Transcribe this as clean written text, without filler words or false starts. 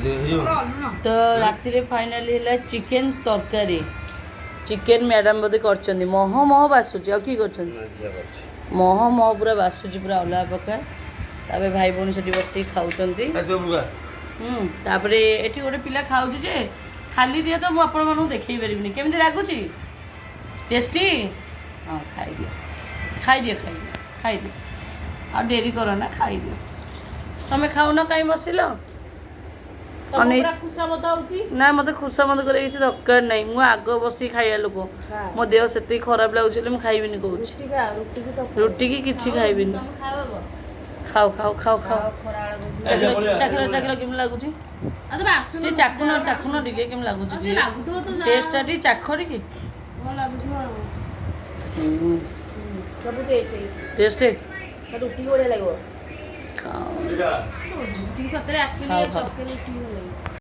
तो राति फाइनाली है चिकेन तरकारी चिकेन मैडम बोधे कर मह मह बासुची कि मह मह पूरा बासुची पूरा अलग प्रकार तापर भाई भौणी से बस खाऊँ तापर ये गोटे पिला खाऊँ जे खाली दिए तो मुझे देखी पारि केमी लगुच टेस्टी हाँ खाई दिए आ डेरी करो ना खाई दियो तुम खाऊ ना कहीं बसिल ना मत खुशामद कर दरकार ना मुझे आग बस खाइया लोक मो देह से खराब लगुच खाइबी कौच रुटी की किसी खाइबी खाओ खाओ खाओ खाओ चाखिल चाखिल केम लगुच चाखुन चाखुन टे केम लगुच टेस्ट टी चाख टे टेस्ट रुटी बढ़िया लगे खाओ खाओ